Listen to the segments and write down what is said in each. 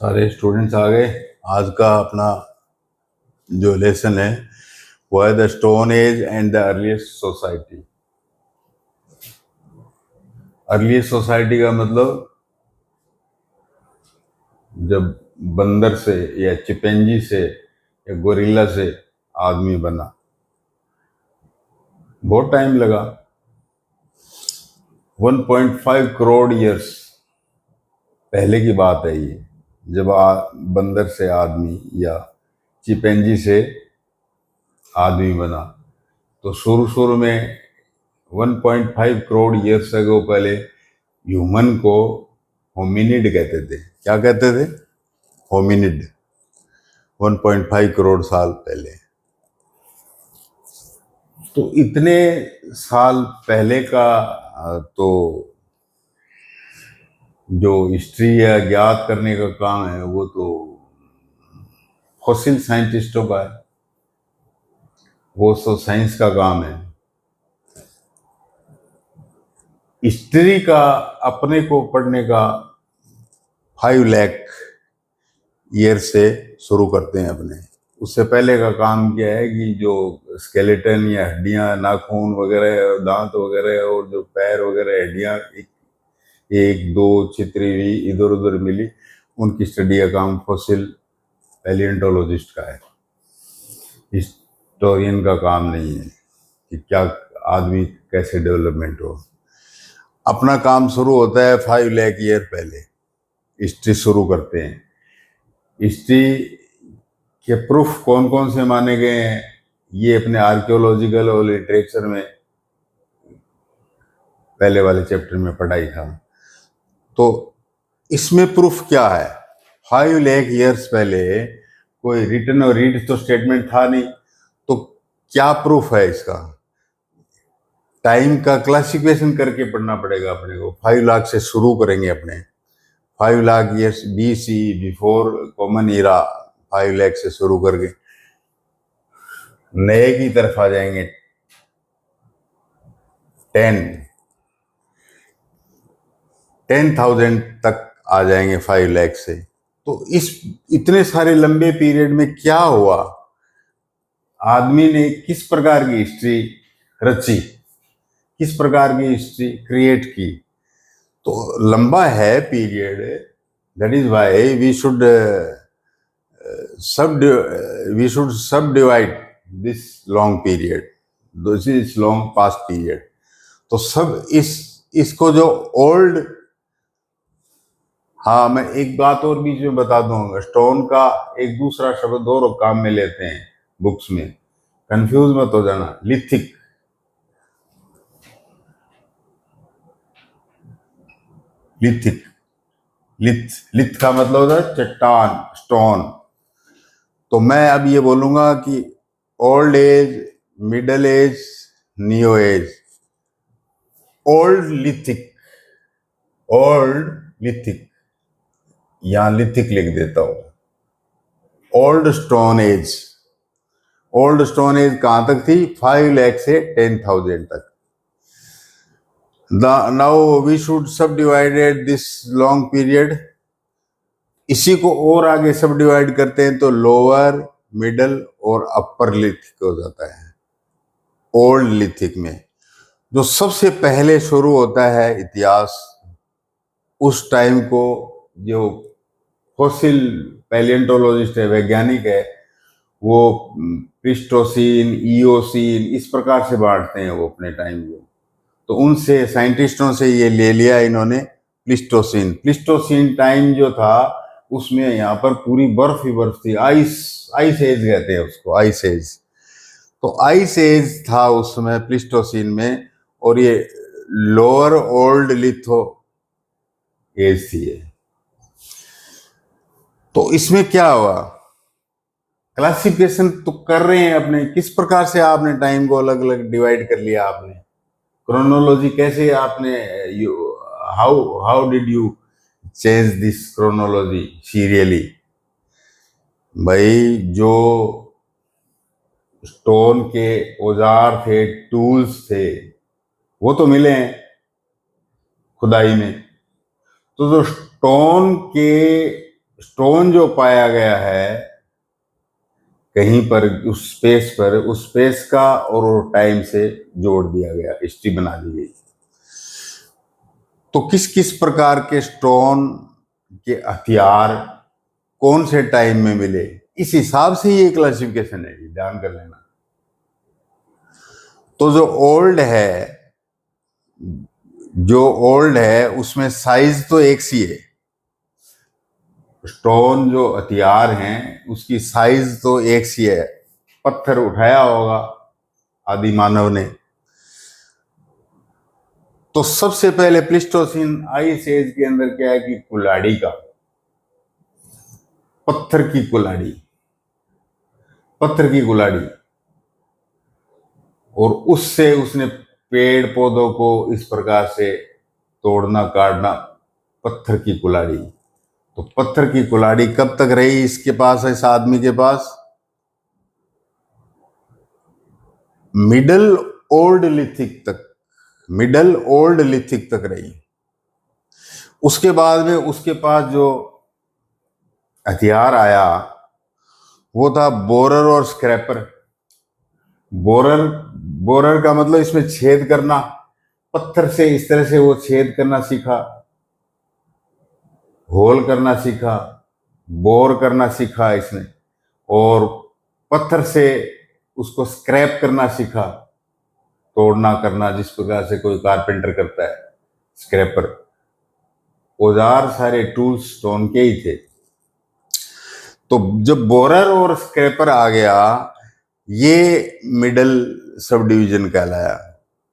सारे स्टूडेंट्स आ गए। आज का अपना जो लेसन है वो है the stone age and the earliest society. Earliest society का मतलब जब बंदर से या चिपैंजी से या गोरिल्ला से आदमी बना, बहुत टाइम लगा। 1.5 करोड़ ईयर्स पहले की बात है ये, जब बंदर से आदमी या चिपैंजी से आदमी बना। तो शुरू शुरू में 1.5 करोड़ ईयर्स अगो पहले ह्यूमन को होमिनिड कहते थे। क्या कहते थे? होमिनिड। 1.5 करोड़ साल पहले। तो इतने साल पहले का तो जो हिस्ट्री या ज्ञात करने का काम है वो तो फॉसिल साइंटिस्टों का है, वो तो साइंस का काम है। हिस्ट्री का अपने को पढ़ने का 5 लाख ईयर से शुरू करते हैं अपने। उससे पहले का काम क्या है कि जो स्केलेटन या हड्डियां, नाखून वगैरह, दांत वगैरह और जो पैर वगैरह हड्डियां एक दो छितरी हुई इधर उधर मिली, उनकी स्टडी का काम फॉसिल पैलियोंटोलॉजिस्ट का है। हिस्टोरियन का काम नहीं है कि क्या आदमी कैसे डेवलपमेंट हो। अपना काम शुरू होता है 5 लाख ईयर पहले। हिस्ट्री शुरू करते हैं। हिस्ट्री के प्रूफ कौन कौन से माने गए हैं ये अपने आर्कियोलॉजिकल और लिटरेचर में पहले वाले चैप्टर में पढ़ाई था। तो इसमें प्रूफ क्या है? 5 लाख ईयर्स पहले कोई रिटन और रीड तो स्टेटमेंट था नहीं, तो क्या प्रूफ है इसका? टाइम का क्लासिफिकेशन करके पढ़ना पड़ेगा अपने को। 5 लाख से शुरू करेंगे अपने। 5 lakh years BC, before common era, 5 lakh से शुरू करके नए की तरफ आ जाएंगे। 10,000 तक आ जाएंगे 5 लाख से। तो इस इतने सारे लंबे पीरियड में क्या हुआ? आदमी ने किस प्रकार की हिस्ट्री रची, किस प्रकार की हिस्ट्री क्रिएट की? तो लंबा है period. That is why we should subdivide this long period. This is long past period. तो सब इसको जो ओल्ड, हाँ मैं एक बात और बीच में बता दूंगा। स्टोन का एक दूसरा शब्द और काम में लेते हैं बुक्स में, कंफ्यूज मत हो जाना। लिथिक, लिथिक, लिथ का मतलब होता है चट्टान, स्टोन। तो मैं अब ये बोलूंगा कि old age, middle age, new age. Old lithic, old lithic, यहां लिथिक लिख देता हूं। Old stone age, old stone age कहां तक थी? 5 लाख से 10,000 तक। नाउ वी शुड सब डिवाइडेड दिस लॉन्ग पीरियड। इसी को और आगे सब डिवाइड करते हैं तो लोअर, मिडल और अपर लिथिक हो जाता है। ओल्ड लिथिक में जो सबसे पहले शुरू होता है इतिहास, उस टाइम को जो फॉसिल पैलियोंटोलॉजिस्ट है, वैज्ञानिक है, वो प्लीस्टोसीन, ईओसीन इस प्रकार से बांटते हैं वो अपने टाइम को। तो उनसे साइंटिस्टों से ये ले लिया इन्होंने प्लीस्टोसीन। प्लीस्टोसीन टाइम जो था उसमें यहाँ पर पूरी बर्फ ही बर्फ थी। आइस एज कहते हैं उसको, आइस एज। तो आइस एज था उस समय प्लीस्टोसीन में, और ये लोअर ओल्ड लिथो एज थी ये। तो इसमें क्या हुआ? क्लासिफिकेशन तो कर रहे हैं अपने, किस प्रकार से आपने टाइम को अलग अलग डिवाइड कर लिया आपने। क्रोनोलॉजी कैसे आपने, how did you change this chronology serially? भाई जो स्टोन के औजार थे, टूल्स थे, वो तो मिले हैं खुदाई में। तो जो स्टोन के स्टोन जो पाया गया है कहीं पर उस स्पेस का और टाइम से जोड़ दिया गया, हिस्ट्री बना दी गई। तो किस किस प्रकार के स्टोन के हथियार कौन से टाइम में मिले, इस हिसाब से ये क्लासिफिकेशन है, ध्यान कर लेना। तो जो ओल्ड है उसमें साइज तो एक सी है, स्टोन जो हथियार हैं उसकी साइज तो एक सी है। पत्थर उठाया होगा आदि मानव ने, तो सबसे पहले प्लिस्टोसिन आइस एज के अंदर क्या है कि कुल्हाड़ी का, पत्थर की कुल्हाड़ी, और उससे उसने पेड़ पौधों को इस प्रकार से तोड़ना काटना, पत्थर की कुल्हाड़ी। तो पत्थर की कुल्हाड़ी कब तक रही इसके पास, इस आदमी के पास? मिडल ओल्ड लिथिक तक रही। उसके बाद में उसके पास जो हथियार आया वो था बोरर और स्क्रैपर। बोरर का मतलब इसमें छेद करना, पत्थर से इस तरह से वो छेद करना सीखा, होल करना सीखा, बोर करना सीखा इसने, और पत्थर से उसको स्क्रैप करना सीखा, तोड़ना करना, जिस प्रकार से कोई कारपेंटर करता है, स्क्रैपर। औजार सारे टूल्स स्टोन के ही थे। तो जब बोरर और स्क्रैपर आ गया, ये मिडल सब डिवीजन कहलाया।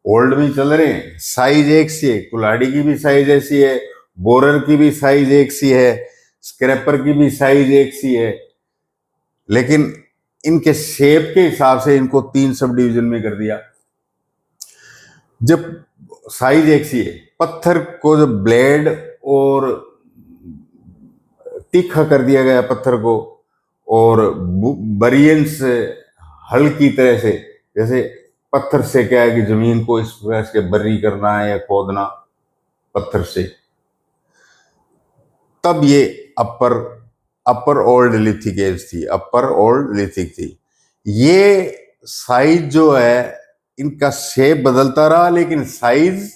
ओल्ड में चल रहे हैं, साइज एक सी है, कुल्हाड़ी की भी साइज ऐसी है, बोरर की भी साइज एक सी है, स्क्रैपर की भी साइज एक सी है, लेकिन इनके शेप के हिसाब से इनको 3 सब डिवीजन में कर दिया। जब साइज एक सी है, पत्थर को जब ब्लेड और तीखा कर दिया गया पत्थर को, और बरियंस हल की तरह से, जैसे पत्थर से क्या है कि जमीन को इस प्रकार से बरी करना है या खोदना पत्थर से, तब ये अपर ओल्ड लिथिक एज थी, अपर ओल्ड लिथिक थी। ये साइज जो है इनका शेप बदलता रहा, लेकिन साइज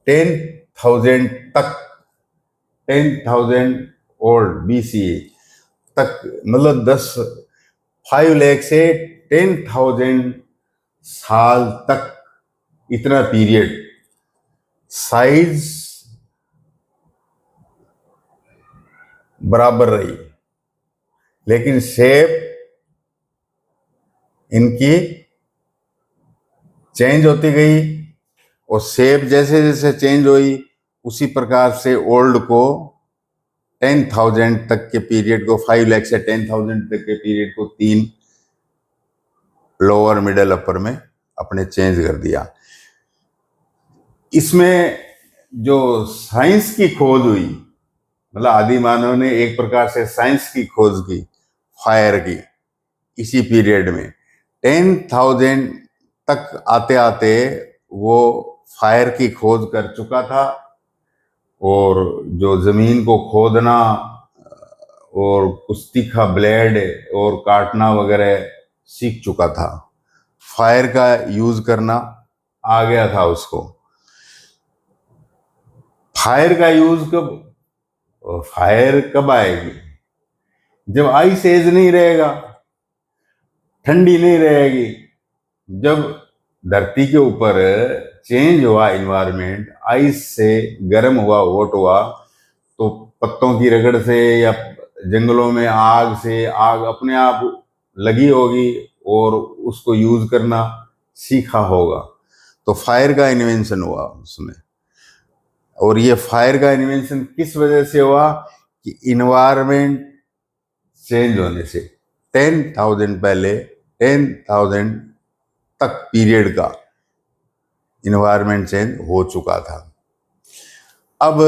10,000 तक, 10,000 ओल्ड BCE तक, मतलब 5 लाख से 10,000 साल तक, इतना पीरियड साइज बराबर रही, लेकिन शेप इनकी चेंज होती गई। और शेप जैसे जैसे चेंज हुई उसी प्रकार से ओल्ड को 10,000 तक के पीरियड को, 5 लाख से 10,000 तक के पीरियड को 3 लोअर मिडल अपर में अपने चेंज कर दिया। इसमें जो साइंस की खोज हुई, मतलब आदि मानव ने एक प्रकार से साइंस की खोज की फायर की, इसी पीरियड में 10,000 तक आते आते वो फायर की खोज कर चुका था, और जो जमीन को खोदना और कुछ तीखा ब्लेड और काटना वगैरह सीख चुका था। फायर का यूज करना आ गया था उसको। फायर का यूज फायर कब आएगी? जब आइस एज नहीं रहेगा, ठंडी नहीं रहेगी, जब धरती के ऊपर चेंज हुआ इन्वायरमेंट, आइस से गर्म हुआ, हॉट हुआ, तो पत्तों की रगड़ से या जंगलों में आग से आग अपने आप लगी होगी और उसको यूज करना सीखा होगा। तो फायर का इन्वेंशन हुआ उसमें। और ये फायर का इन्वेंशन किस वजह से हुआ? कि इन्वायरमेंट चेंज होने से 10,000 पहले 10,000 तक पीरियड का इन्वायरमेंट चेंज हो चुका था। अब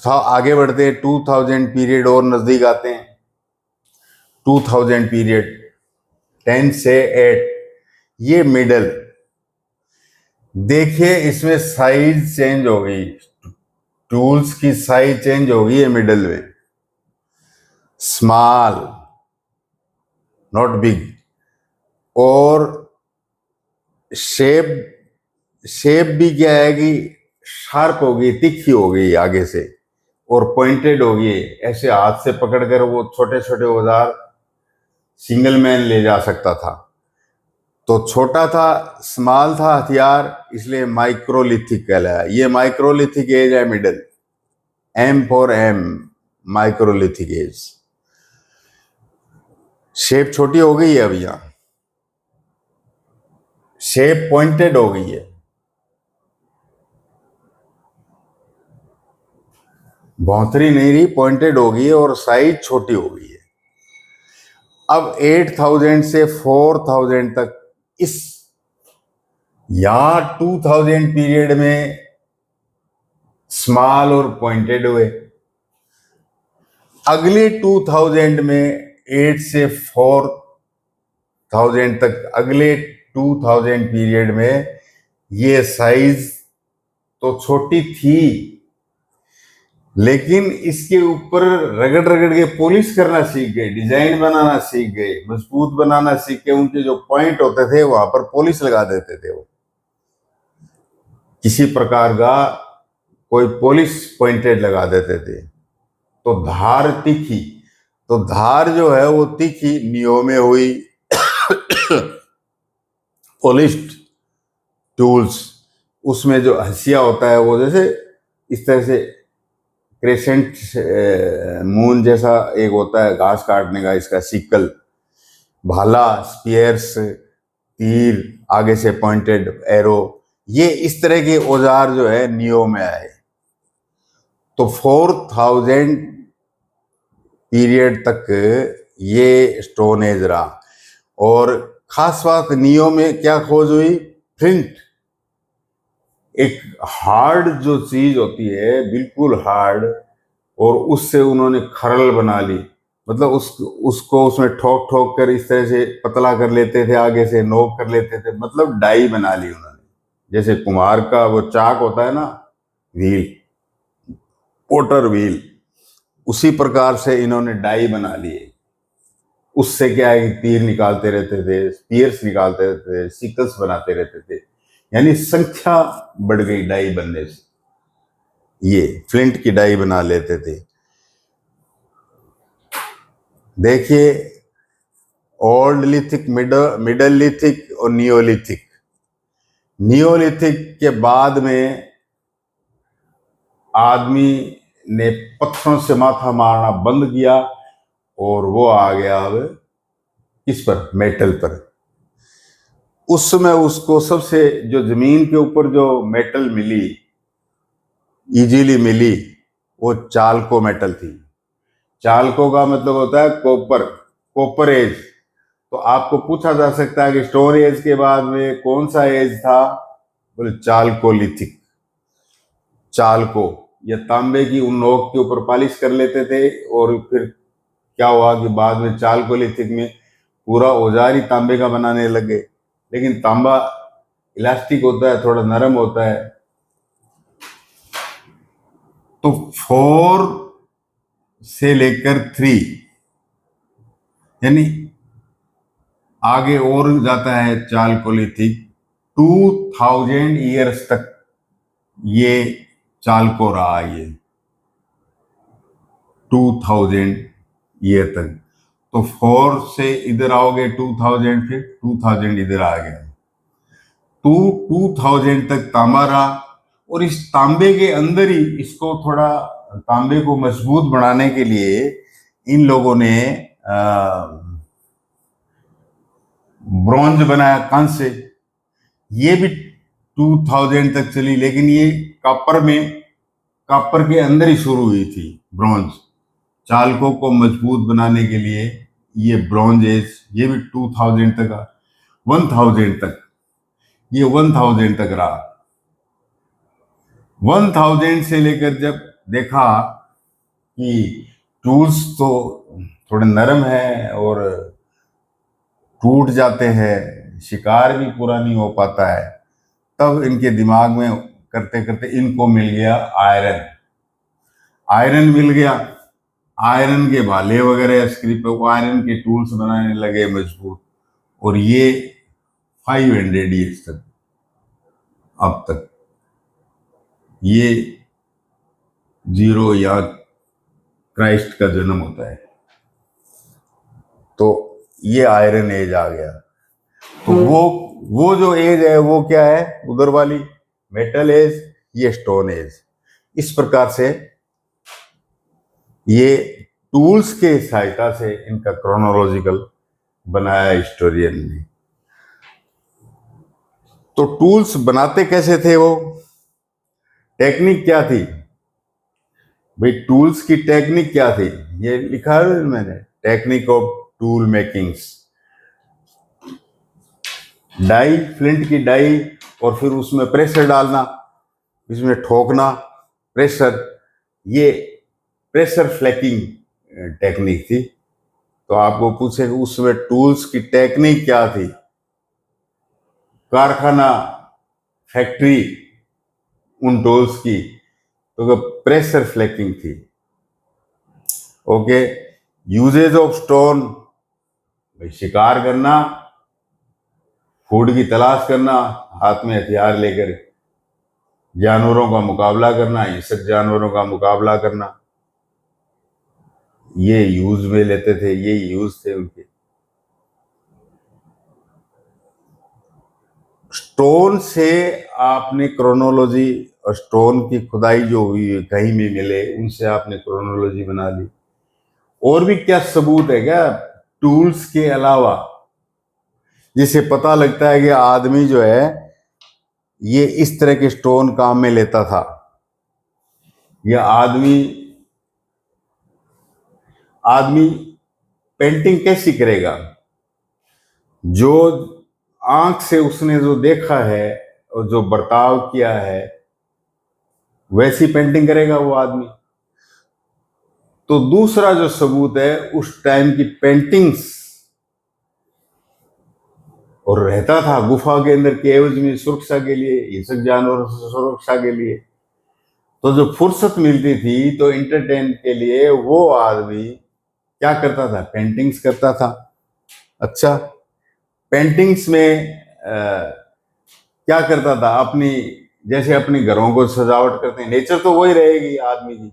आगे बढ़ते हैं, 2000 पीरियड और नजदीक आते हैं। 2000 पीरियड 10 से 8, ये मिडल। देखिए इसमें साइज चेंज हो गई, टूल्स की साइज चेंज हो गई है मिडल में, स्मॉल नॉट बिग, और शेप शेप भी क्या है कि शार्प हो गई, तिखी हो गई आगे से, और पॉइंटेड हो गई। ऐसे हाथ से पकड़कर वो छोटे छोटे औजार सिंगल मैन ले जा सकता था। तो छोटा था, स्मॉल था हथियार, इसलिए माइक्रोलिथिक कहलाया। ये माइक्रोलिथिक एज है middle, M for M, microlithic age. Shape छोटी हो गई है अब, यहां शेप पॉइंटेड हो गई है, भौंतरी नहीं रही, पॉइंटेड हो गई है, और साइज छोटी हो गई है। अब 8000 से 4000 तक इस या 2000 पीरियड में स्मॉल और पॉइंटेड हुए। अगले 2000 में 8 से 4000 तक, अगले 2000 पीरियड में ये साइज तो छोटी थी, लेकिन इसके ऊपर रगड़ रगड़ के पॉलिश करना सीख गए, डिजाइन बनाना सीख गए, मजबूत बनाना सीख के उनके जो पॉइंट होते थे वहां पर पॉलिश लगा देते थे। वो किसी प्रकार का कोई पॉलिश पॉइंटेड लगा देते थे, तो धार तीखी, तो धार जो है वो तीखी नियो में हुई। पॉलिश्ड टूल्स, उसमें जो हंसिया होता है वो जैसे इस तरह से क्रेसेंट मून जैसा एक होता है घास काटने का, इसका सिकल, भाला, स्पीयर्स, तीर, आगे से पॉइंटेड एरो, ये इस तरह के औजार जो है नियो में आए। तो 4000 पीरियड तक ये स्टोन एज रहा। और खास बात नियो में क्या खोज हुई? फ्लिंट, एक हार्ड जो चीज होती है, बिल्कुल हार्ड, और उससे उन्होंने खरल बना ली। मतलब उसको उसमें ठोक ठोक कर इस तरह से पतला कर लेते थे, आगे से नोक कर लेते थे, मतलब डाई बना ली उन्होंने। जैसे कुम्हार का वो चाक होता है ना, व्हील, पोटर व्हील, उसी प्रकार से इन्होंने डाई बना लिए। उससे क्या है कि तीर निकालते रहते थे, स्पीयर्स निकालते रहते थे, सिकल्स बनाते रहते थे, यानी संख्या बढ़ गई डाई बनने से। ये फ्लिंट की डाई बना लेते थे। देखिए, ओल्ड लिथिक, मिडल लिथिक और नियोलिथिक। नियोलिथिक के बाद में आदमी ने पत्थरों से माथा मारना बंद किया, और वो आ गया अब इस पर, मेटल पर। उस समय उसको सबसे जो जमीन के ऊपर जो मेटल मिली, इजीली मिली, वो चालको मेटल थी। चालको का मतलब होता है कॉपर, कॉपर एज। तो आपको पूछा जा सकता है कि स्टोन एज के बाद में कौन सा एज था? बोले चालकोलिथिक। चालको, या तांबे की उन नोक के ऊपर पॉलिश कर लेते थे, और फिर क्या हुआ कि बाद में चालकोलिथिक में पूरा औजार ही तांबे का बनाने लग गए। लेकिन तांबा इलास्टिक होता है, थोड़ा नरम होता है। तो 4 से लेकर 3, यानी आगे और जाता है चालकोलिथिक, 2000 ईयर्स तक ये चालको रहा। ये 2000 ईयर तक। तो 4 से इधर आओगे 2000, फिर 2000 इधर आ गया, तो 2000 तक तांबा रहा। और इस तांबे के अंदर ही इसको थोड़ा, तांबे को मजबूत बनाने के लिए इन लोगों ने ब्रॉन्ज बनाया, कांस्य। ये भी 2000 तक चली, लेकिन ये कॉपर में, कॉपर के अंदर ही शुरू हुई थी ब्रॉन्ज। चालकों को मजबूत बनाने के लिए ये ब्रॉन्ज एज, ये भी 2000 तक, 1000 तक, ये 1000 तक रहा। 1000 से लेकर जब देखा कि टूल्स तो थोड़े नरम है और टूट जाते हैं, शिकार भी पूरा नहीं हो पाता है, तब इनके दिमाग में करते करते इनको मिल गया आयरन। आयरन मिल गया, आयरन के भाले वगैरह स्क्रिप आयरन के टूल्स बनाने लगे मजबूत, और ये 500 ईयर्स तक, अब तक ये जीरो या क्राइस्ट का जन्म होता है, तो ये आयरन एज आ गया। तो वो जो एज है वो क्या है, उधर वाली मेटल एज, ये स्टोन एज। इस प्रकार से ये टूल्स के सहायता से इनका क्रोनोलॉजिकल बनाया हिस्टोरियन ने। तो टूल्स बनाते कैसे थे, वो टेक्निक क्या थी भाई, टूल्स की टेक्निक क्या थी, ये लिखा है मैंने, technique of tool makings. Die, flint की डाई, और फिर उसमें प्रेशर डालना, इसमें ठोकना, प्रेशर, ये प्रेशर फ्लैकिंग टेक्निक थी। तो आपको पूछे कि उसमें टूल्स की टेक्निक क्या थी, कारखाना, फैक्ट्री उन टूल्स की, तो प्रेशर फ्लैकिंग थी। ओके, यूजेज ऑफ स्टोन, शिकार करना, फूड की तलाश करना, हाथ में हथियार लेकर जानवरों का मुकाबला करना, हिंसक जानवरों का मुकाबला करना, ये यूज में लेते थे, ये यूज थे उनके। स्टोन से आपने क्रोनोलॉजी, और स्टोन की खुदाई जो हुई है कहीं भी मिले, उनसे आपने क्रोनोलॉजी बना ली। और भी क्या सबूत है क्या टूल्स के अलावा, जिससे पता लगता है कि आदमी जो है ये इस तरह के स्टोन काम में लेता था, या आदमी पेंटिंग कैसी करेगा, जो आंख से उसने जो देखा है और जो बर्ताव किया है वैसी पेंटिंग करेगा वो आदमी। तो दूसरा जो सबूत है, उस टाइम की पेंटिंग्स, और रहता था गुफा के अंदर केव्स में सुरक्षा के लिए, हिंसक जानवरों से सुरक्षा के लिए। तो जो फुर्सत मिलती थी तो एंटरटेन के लिए वो आदमी क्या करता था, पेंटिंग्स करता था। अच्छा, पेंटिंग्स में क्या करता था, जैसे अपने घरों को सजावट करते हैं, नेचर तो वही रहेगी आदमी की,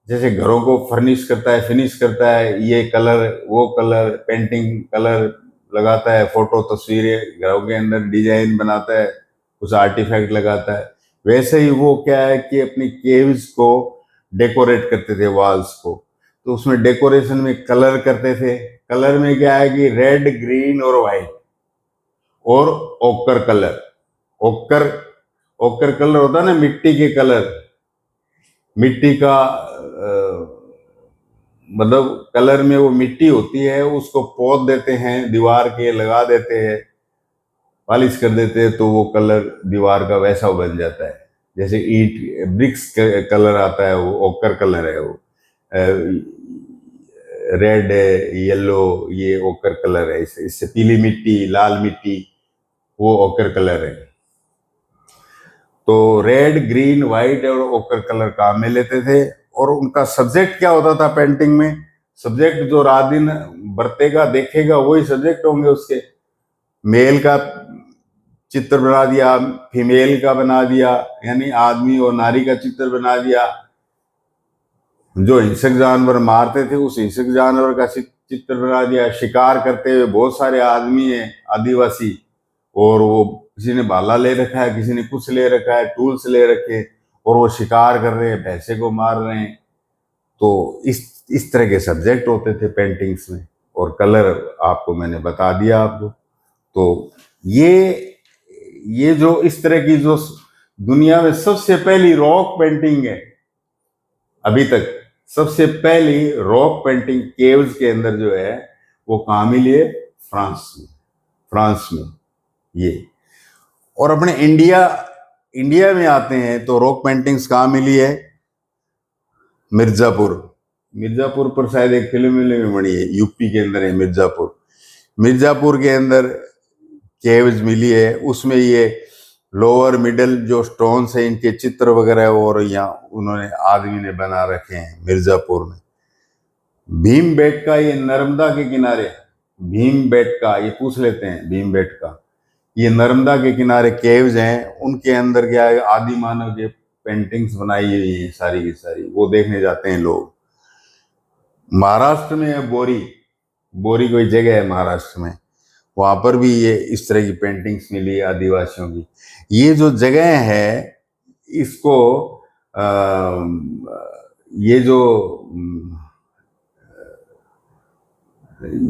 जैसे घरों को फर्निश करता है, फिनिश करता है, ये कलर वो कलर, पेंटिंग कलर लगाता है, फोटो तस्वीरें घरों के अंदर डिजाइन बनाता है, कुछ आर्टिफैक्ट लगाता है, वैसे ही वो क्या है कि अपनी केव्स को डेकोरेट करते थे, वॉल्स को। तो उसमें डेकोरेशन में कलर करते थे। कलर में क्या है कि रेड, ग्रीन और व्हाइट, और ओकर कलर। ओकर कलर होता है ना, मिट्टी के कलर, मिट्टी का मतलब कलर में वो मिट्टी होती है, उसको पोत देते हैं, दीवार के लगा देते हैं, पॉलिश कर देते हैं, तो वो कलर दीवार का वैसा बन जाता है। जैसे ईंट ब्रिक्स कलर आता है, वो ओकर कलर है, वो रेड, येलो, ये ओकर कलर है। इससे पीली मिट्टी, लाल मिट्टी, वो ओकर कलर है। तो रेड, ग्रीन, व्हाइट और ओकर कलर काम में लेते थे। और उनका सब्जेक्ट क्या होता था पेंटिंग में, सब्जेक्ट जो रात दिन बरतेगा देखेगा वही सब्जेक्ट होंगे उसके। मेल का चित्र बना दिया, फीमेल का बना दिया, यानी आदमी और नारी का चित्र बना दिया। जो हिंसक जानवर मारते थे उस हिंसक जानवर का चित्र बना दिया। शिकार करते हुए बहुत सारे आदमी हैं आदिवासी, और वो किसी ने भाला ले रखा है, किसी ने कुछ ले रखा है, टूल्स ले रखे, और वो शिकार कर रहे हैं, भैंसे को मार रहे हैं। तो इस तरह के सब्जेक्ट होते थे पेंटिंग्स में। और कलर आपको मैंने बता दिया आपको। तो ये जो इस तरह की जो दुनिया में सबसे पहली रॉक पेंटिंग है, अभी तक सबसे पहली रॉक पेंटिंग केव्स के अंदर जो है वो कहाँ मिली है, फ्रांस में ये। और अपने इंडिया में आते हैं तो रॉक पेंटिंग्स कहाँ मिली है, मिर्जापुर पर शायद एक फिल्म बनी है, यूपी के अंदर है मिर्जापुर के अंदर केव्स मिली है। उसमें ये लोअर मिडल जो स्टोन्स है इनके चित्र वगैरह और यहाँ उन्होंने आदमी ने बना रखे हैं मिर्जापुर में। भीमबेटका, ये नर्मदा के किनारे भीमबेटका, ये पूछ लेते हैं भीमबेटका, ये नर्मदा के किनारे केव्स हैं, उनके अंदर क्या है आदि मानव के पेंटिंग्स बनाई हुई है सारी की सारी, वो देखने जाते हैं लोग। महाराष्ट्र में है बोरी, बोरी कोई जगह है महाराष्ट्र में, वहां पर भी ये इस तरह की पेंटिंग्स मिली है आदिवासियों की। ये जो जगह है इसको ये जो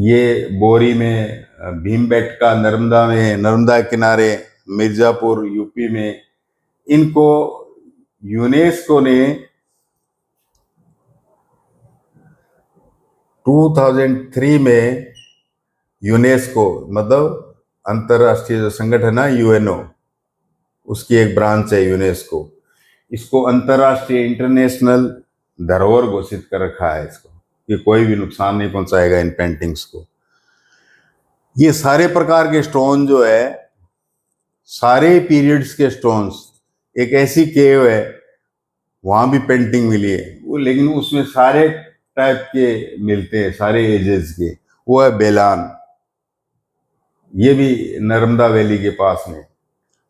ये बोरी में, भीमबेटका नर्मदा में, नर्मदा किनारे मिर्जापुर यूपी में, इनको यूनेस्को ने 2003 में, यूनेस्को मतलब अंतरराष्ट्रीय जो संगठन है यूएनओ, उसकी एक ब्रांच है यूनेस्को, इसको अंतरराष्ट्रीय इंटरनेशनल धरोहर घोषित कर रखा है इसको, कि कोई भी नुकसान नहीं पहुंचाएगा इन पेंटिंग्स को। ये सारे प्रकार के स्टोन जो है, सारे पीरियड्स के स्टोन्स, एक ऐसी केव है वहां भी पेंटिंग मिली है वो, लेकिन उसमें सारे टाइप के मिलते हैं, सारे एजेस के, वो है बेलान, ये भी नर्मदा वैली के पास में,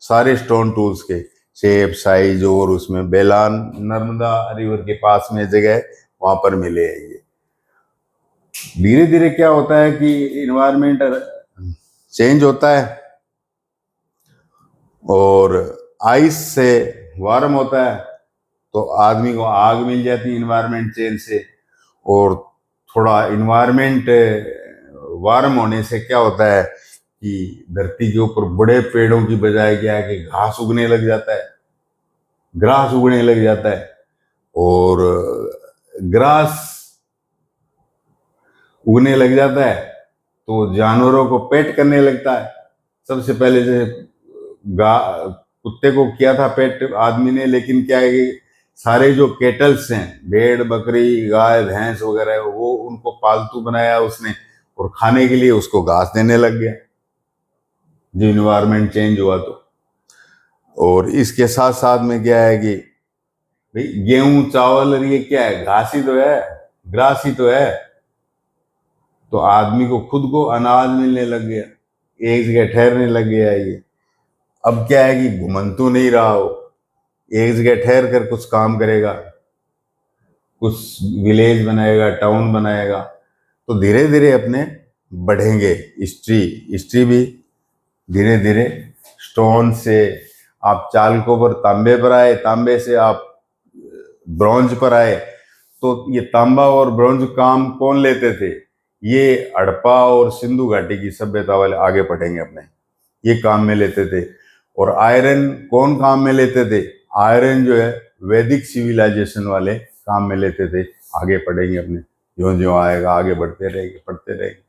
सारे स्टोन टूल्स के शेप साइज, और उसमें बेलान नर्मदा रिवर के पास में जगह, वहां पर मिले हैं ये। धीरे धीरे क्या होता है कि इन्वायरमेंट चेंज होता है और आइस से वार्म होता है, तो आदमी को आग मिल जाती है इन्वायरमेंट चेंज से, और थोड़ा इन्वायरमेंट वार्म होने से क्या होता है कि धरती के ऊपर बड़े पेड़ों की बजाय क्या है कि घास उगने लग जाता है, ग्रास उगने लग जाता है, और ग्रास उगने लग जाता है तो जानवरों को पेट करने लगता है। सबसे पहले जैसे कुत्ते को किया था पेट आदमी ने, लेकिन क्या है कि सारे जो केटल्स हैं, भेड़ बकरी गाय भैंस वगैरह, वो उनको पालतू बनाया उसने, और खाने के लिए उसको घास देने लग गया जो इन्वायरमेंट चेंज हुआ तो। और इसके साथ साथ में क्या है कि भाई गेहूं चावल और ये क्या है, घास ही तो है, ग्रास ही तो है, तो आदमी को खुद को अनाज मिलने लग गया, एक जगह ठहरने लग गया ये। अब क्या है कि घुमंतू नहीं रहा हो, एक जगह ठहर कर कुछ काम करेगा, कुछ विलेज बनाएगा, टाउन बनाएगा, तो धीरे धीरे अपने बढ़ेंगे। हिस्ट्री भी धीरे धीरे स्टोन से आप चालकोपर तांबे पर आए, तांबे से आप ब्रॉन्ज पर आए, तो ये तांबा और ब्रॉन्ज काम कौन लेते थे, ये हड़प्पा और सिंधु घाटी की सभ्यता वाले आगे बढ़ेंगे अपने, ये काम में लेते थे। और आयरन कौन काम में लेते थे, आयरन जो है वैदिक सिविलाइजेशन वाले काम में लेते थे, आगे बढ़ेंगे अपने, जो जो आएगा आगे बढ़ते रहेंगे, पढ़ते रहेंगे।